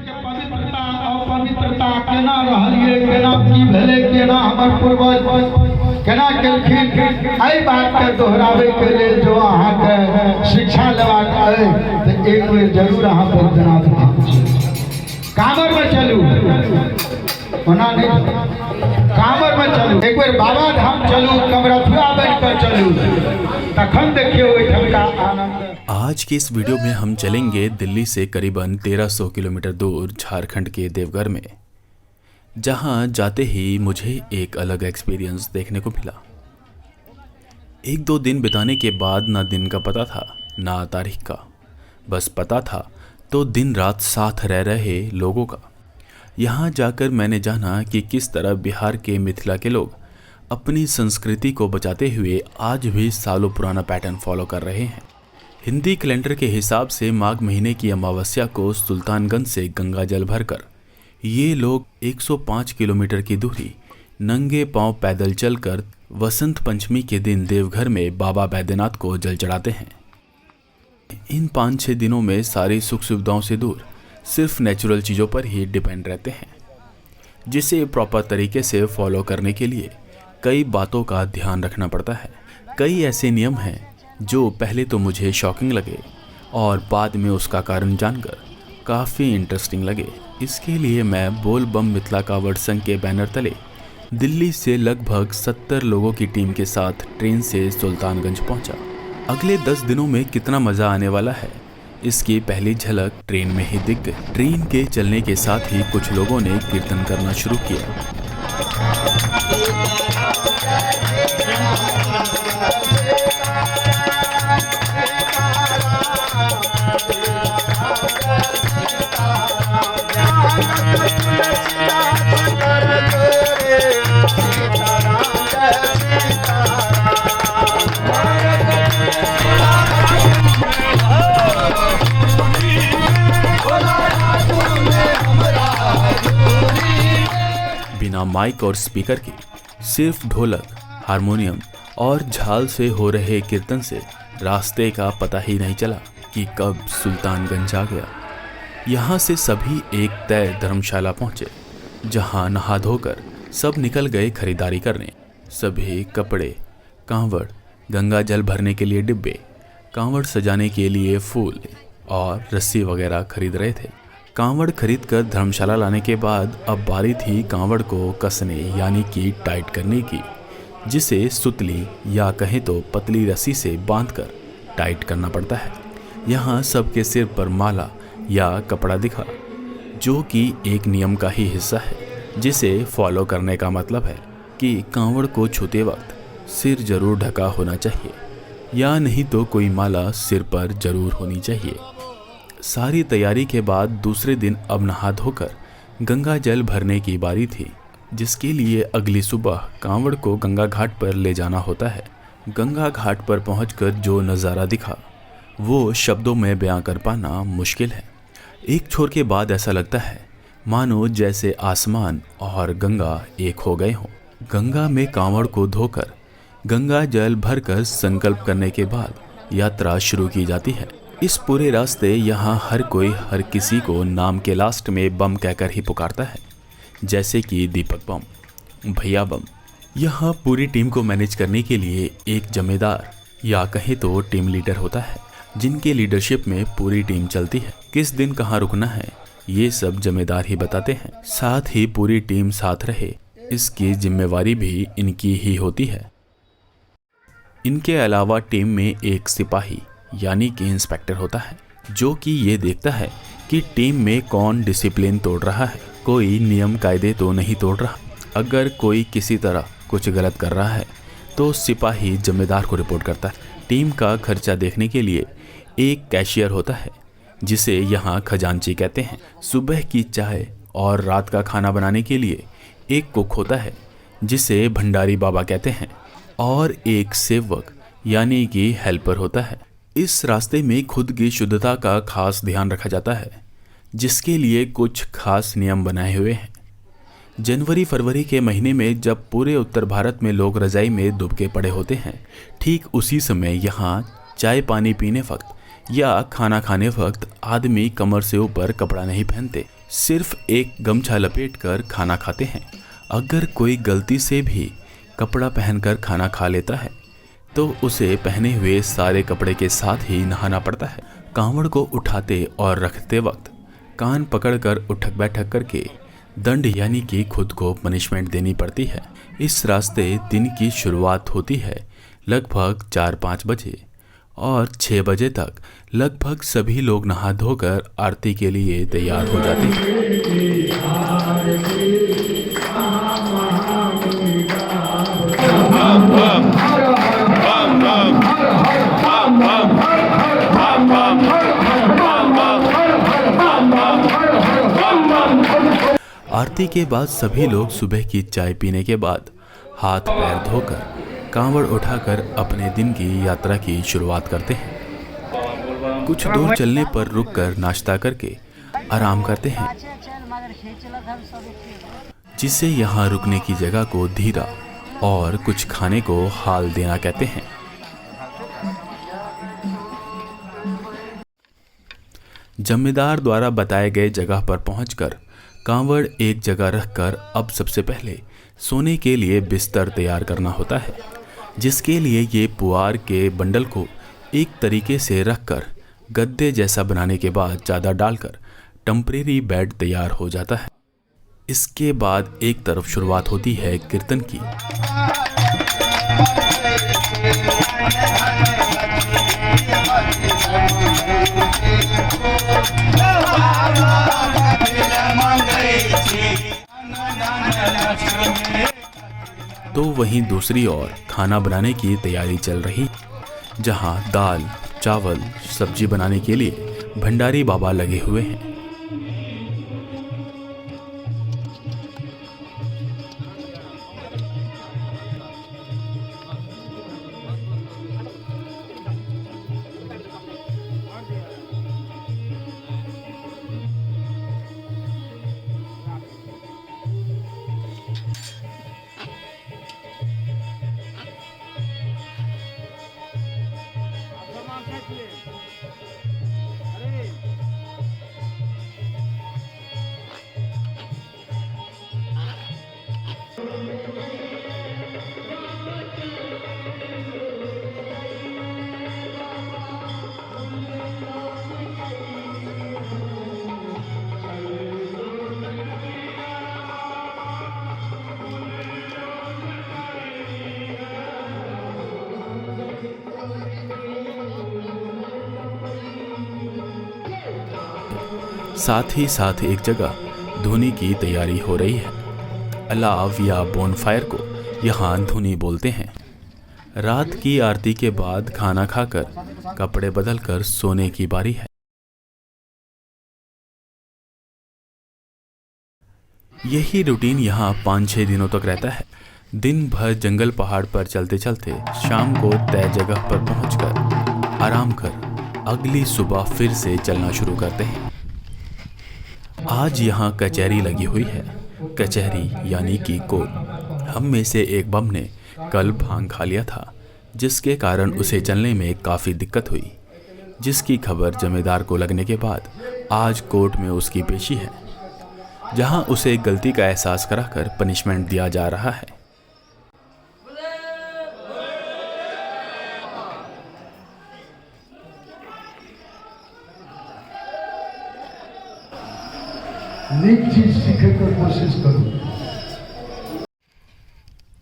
के पवित्रता अपवित्रता केना रहलिए, केना की भेले, केना हमर पूर्वज केना केलखिन, एहि बात के दोहरावे के लेल जो अहाँ के शिक्षा लेबाक अइ तऽ एक बेर जरूर अहाँ बैद्यनाथ धाम कांवर में चलू, ओना नहीं कांवर में चलू, एक बेर बाबा धाम चलू, कमरथुआ बन कर चलू, तखन देखियो ओहिठाम का आनंद। आज की इस वीडियो में हम चलेंगे दिल्ली से करीबन 1300 किलोमीटर दूर झारखंड के देवघर में, जहां जाते ही मुझे एक अलग एक्सपीरियंस देखने को मिला। एक दो दिन बिताने के बाद ना दिन का पता था ना तारीख का, बस पता था तो दिन रात साथ रह रहे लोगों का। यहाँ जाकर मैंने जाना कि किस तरह बिहार के मिथिला के लोग अपनी संस्कृति को बचाते हुए आज भी सालों पुराना पैटर्न फॉलो कर रहे हैं। हिंदी कैलेंडर के हिसाब से माघ महीने की अमावस्या को सुल्तानगंज से गंगा जल भरकर ये लोग 105 किलोमीटर की दूरी नंगे पांव पैदल चलकर वसंत पंचमी के दिन देवघर में बाबा बैद्यनाथ को जल चढ़ाते हैं। इन 5-6 दिनों में सारी सुख सुविधाओं से दूर सिर्फ नेचुरल चीज़ों पर ही डिपेंड रहते हैं, जिसे प्रॉपर तरीके से फॉलो करने के लिए कई बातों का ध्यान रखना पड़ता है। कई ऐसे नियम हैं जो पहले तो मुझे शॉकिंग लगे और बाद में उसका कारण जानकर काफ़ी इंटरेस्टिंग लगे। इसके लिए मैं बोल बम मिथिला कांवड़ संघ के बैनर तले दिल्ली से लगभग 70 लोगों की टीम के साथ ट्रेन से सुल्तानगंज पहुंचा। अगले 10 दिनों में कितना मज़ा आने वाला है, इसकी पहली झलक ट्रेन में ही दिख गई। ट्रेन के चलने के साथ ही कुछ लोगों ने कीर्तन करना शुरू किया। बिना माइक और स्पीकर के सिर्फ ढोलक, हारमोनियम और झाल से हो रहे कीर्तन से रास्ते का पता ही नहीं चला कि कब सुल्तानगंज आ गया। यहाँ से सभी एक तय धर्मशाला पहुँचे, जहाँ नहा धोकर सब निकल गए खरीदारी करने। सभी कपड़े, कांवड़, गंगा जल भरने के लिए डिब्बे, कांवड़ सजाने के लिए फूल और रस्सी वगैरह खरीद रहे थे। कांवड़ खरीदकर धर्मशाला लाने के बाद अब बारी थी कांवड़ को कसने यानी कि टाइट करने की, जिसे सुतली या कहें तो पतली रस्सी से बांधकर टाइट करना पड़ता है। यहाँ सबके सिर पर माला या कपड़ा दिखा, जो कि एक नियम का ही हिस्सा है, जिसे फॉलो करने का मतलब है कि कांवड़ को छूते वक्त सिर जरूर ढका होना चाहिए, या नहीं तो कोई माला सिर पर जरूर होनी चाहिए। सारी तैयारी के बाद दूसरे दिन अब नहा धोकर गंगा जल भरने की बारी थी, जिसके लिए अगली सुबह कांवड़ को गंगा घाट पर ले जाना होता है। गंगा घाट पर पहुंचकर जो नज़ारा दिखा वो शब्दों में बयां कर पाना मुश्किल है। एक छोर के बाद ऐसा लगता है मानो जैसे आसमान और गंगा एक हो गए हों। गंगा में कांवड़ को धोकर गंगा जल भरकर संकल्प करने के बाद यात्रा शुरू की जाती है। इस पूरे रास्ते यहाँ हर कोई हर किसी को नाम के लास्ट में बम कहकर ही पुकारता है, जैसे कि दीपक बम, भैया बम। यहाँ पूरी टीम को मैनेज करने के लिए एक जमेदार या कहें तो टीम लीडर होता है, जिनके लीडरशिप में पूरी टीम चलती है। किस दिन कहाँ रुकना है ये सब जमेदार ही बताते हैं। साथ ही पूरी टीम साथ रहे, इसकी जिम्मेवारी भी इनकी ही होती है। इनके अलावा टीम में एक सिपाही यानी कि इंस्पेक्टर होता है, जो कि ये देखता है कि टीम में कौन डिसिप्लिन तोड़ रहा है, कोई नियम कायदे तो नहीं तोड़ रहा। अगर कोई किसी तरह कुछ गलत कर रहा है तो सिपाही जमेदार को रिपोर्ट करता है। टीम का खर्चा देखने के लिए एक कैशियर होता है, जिसे यहाँ खजांची कहते हैं। सुबह की चाय और रात का खाना बनाने के लिए एक कुक होता है, जिसे भंडारी बाबा कहते हैं, और एक सेवक यानी कि हेल्पर होता है। इस रास्ते में खुद की शुद्धता का खास ध्यान रखा जाता है, जिसके लिए कुछ खास नियम बनाए हुए हैं। जनवरी फरवरी के महीने में जब पूरे उत्तर भारत में लोग रजाई में दुबके पड़े होते हैं, ठीक उसी समय यहाँ चाय पानी पीने वक्त या खाना खाने वक्त आदमी कमर से ऊपर कपड़ा नहीं पहनते, सिर्फ एक गमछा लपेटकर खाना खाते हैं। अगर कोई गलती से भी कपड़ा पहनकर खाना खा लेता है तो उसे पहने हुए सारे कपड़े के साथ ही नहाना पड़ता है। कांवड़ को उठाते और रखते वक्त कान पकड़कर उठक बैठक करके दंड यानी कि खुद को पनिशमेंट देनी पड़ती है। इस रास्ते दिन की शुरुआत होती है लगभग 4-5 बजे और 6 बजे तक लगभग सभी लोग नहा धोकर आरती के लिए तैयार हो जाते हैं। आरती के बाद सभी लोग सुबह की चाय पीने के बाद हाथ पैर धोकर कांवड़ उठाकर अपने दिन की यात्रा की शुरुआत करते हैं। कुछ दूर चलने पर रुककर नाश्ता करके आराम करते हैं, जिसे यहाँ रुकने की जगह को धीरा और कुछ खाने को हाल देना कहते हैं। जमींदार द्वारा बताए गए जगह पर पहुंचकर कांवड़ एक जगह रखकर अब सबसे पहले सोने के लिए बिस्तर तैयार करना होता है, जिसके लिए ये पुआर के बंडल को एक तरीके से रखकर गद्दे जैसा बनाने के बाद चादर डालकर टेम्परेरी बेड तैयार हो जाता है। इसके बाद एक तरफ शुरुआत होती है कीर्तन की। तो वहीं दूसरी ओर खाना बनाने की तैयारी चल रही, जहां दाल चावल सब्जी बनाने के लिए भंडारी बाबा लगे हुए हैं। साथ ही साथ एक जगह धुनी की तैयारी हो रही है। अलाव या बोनफायर को यहाँ धुनी बोलते हैं। रात की आरती के बाद खाना खाकर कपड़े बदलकर सोने की बारी है। यही रूटीन यहाँ 5-6 दिनों तक रहता है। दिन भर जंगल पहाड़ पर चलते चलते शाम को तय जगह पर पहुंचकर आराम कर अगली सुबह फिर से चलना शुरू करते हैं। आज यहाँ कचहरी लगी हुई है। कचहरी यानी कि कोर्ट। हम में से एक बम ने कल भांग खा लिया था, जिसके कारण उसे चलने में काफ़ी दिक्कत हुई, जिसकी खबर जमींदार को लगने के बाद आज कोर्ट में उसकी पेशी है, जहां उसे गलती का एहसास कराकर पनिशमेंट दिया जा रहा है। नेक चीज सीखने की कोशिश करो।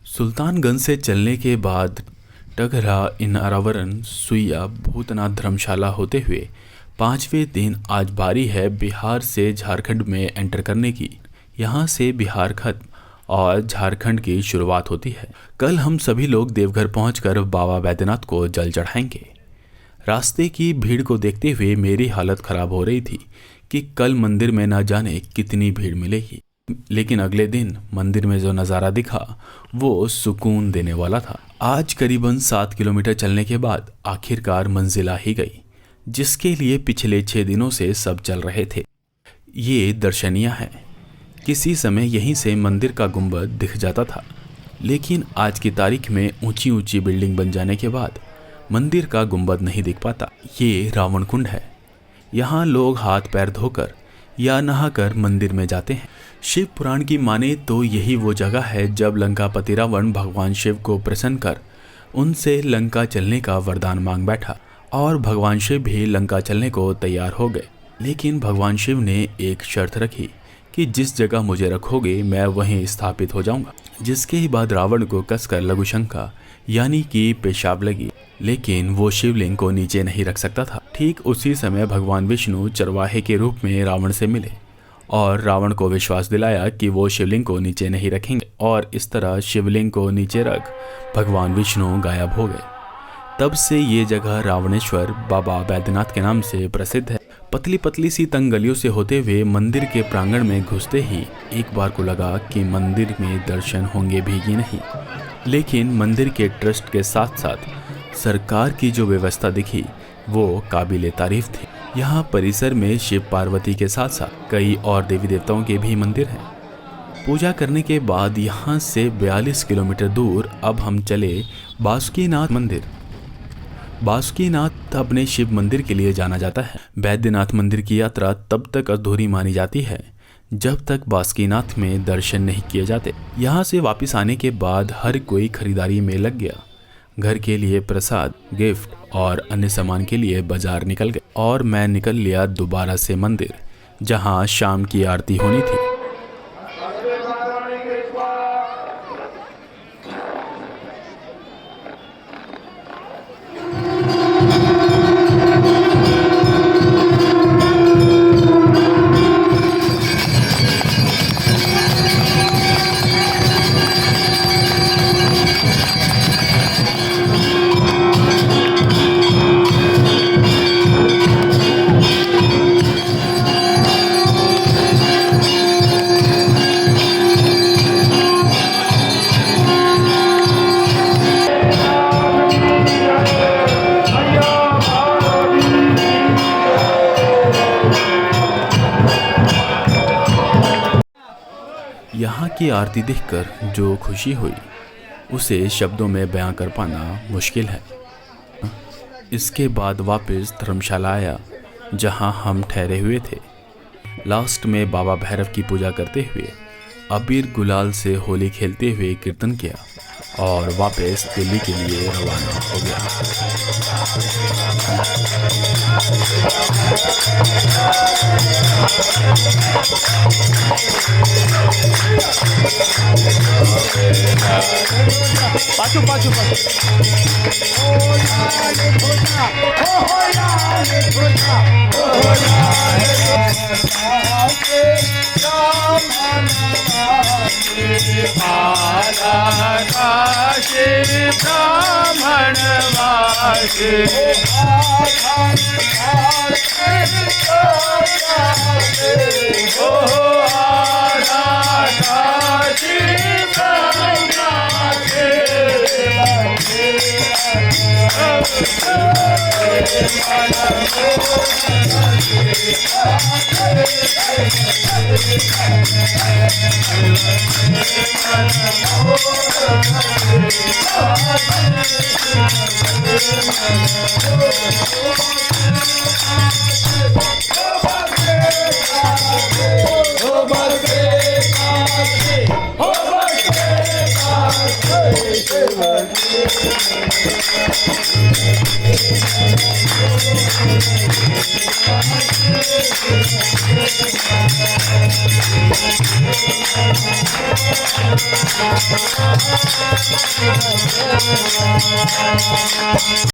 सुल्तानगंज से चलने के बाद टगरा, इनारावरन, सुइया, भूतनाथ धर्मशाला होते हुए 5वें दिन आज बारी है बिहार से झारखंड में एंटर करने की। यहाँ से बिहार खत्म और झारखंड की शुरुआत होती है। कल हम सभी लोग देवघर पहुंचकर बाबा बैद्यनाथ को जल चढ़ाएंगे। रास्ते की भीड़ को देखते हुए मेरी हालत खराब हो रही थी कि कल मंदिर में न जाने कितनी भीड़ मिलेगी, लेकिन अगले दिन मंदिर में जो नज़ारा दिखा वो सुकून देने वाला था। आज करीबन 7 किलोमीटर चलने के बाद आखिरकार मंजिल आ ही गई, जिसके लिए पिछले 6 दिनों से सब चल रहे थे। ये दर्शनीय है। किसी समय यहीं से मंदिर का गुंबद दिख जाता था, लेकिन आज की तारीख में ऊंची ऊंची बिल्डिंग बन जाने के बाद मंदिर का गुंबद नहीं दिख पाता। ये रावण कुंड है। यहाँ लोग हाथ पैर धोकर या नहाकर मंदिर में जाते हैं। शिव पुराण की माने तो यही वो जगह है जब लंकापति रावण भगवान शिव को प्रसन्न कर उनसे लंका चलने का वरदान मांग बैठा और भगवान शिव भी लंका चलने को तैयार हो गए। लेकिन भगवान शिव ने एक शर्त रखी कि जिस जगह मुझे रखोगे मैं वहीं स्थापित हो जाऊंगा। जिसके ही बाद रावण को कसकर लघुशंका यानी कि पेशाब लगी, लेकिन वो शिवलिंग को नीचे नहीं रख सकता था। ठीक उसी समय भगवान विष्णु चरवाहे के रूप में रावण से मिले और रावण को विश्वास दिलाया कि वो शिवलिंग को नीचे नहीं रखेंगे और इस तरह शिवलिंग को नीचे रख भगवान विष्णु गायब हो गए। तब से ये जगह रावणेश्वर बाबा बैद्यनाथ के नाम से प्रसिद्ध है। पतली पतली सी तंग गलियों से होते हुए मंदिर के प्रांगण में घुसते ही एक बार को लगा कि मंदिर में दर्शन होंगे भी कि नहीं, लेकिन मंदिर के ट्रस्ट के साथ साथ सरकार की जो व्यवस्था दिखी वो काबिले तारीफ थी। यहाँ परिसर में शिव पार्वती के साथ साथ कई और देवी देवताओं के भी मंदिर हैं। पूजा करने के बाद यहाँ से 42 किलोमीटर दूर अब हम चले बासुकीनाथ मंदिर। बासुकीनाथ अपने शिव मंदिर के लिए जाना जाता है। बैद्यनाथ मंदिर की यात्रा तब तक अधूरी मानी जाती है जब तक बासुकीनाथ में दर्शन नहीं किए जाते। यहाँ से वापस आने के बाद हर कोई खरीदारी में लग गया। घर के लिए प्रसाद, गिफ्ट और अन्य सामान के लिए बाजार निकल गए और मैं निकल लिया दोबारा से मंदिर, जहाँ शाम की आरती होनी थी। यहाँ की आरती देखकर जो खुशी हुई उसे शब्दों में बयां कर पाना मुश्किल है। इसके बाद वापस धर्मशाला आया जहाँ हम ठहरे हुए थे। लास्ट में बाबा भैरव की पूजा करते हुए अबीर गुलाल से होली खेलते हुए कीर्तन किया और वापस दिल्ली के लिए रवाना हो गया। पाछू पाछू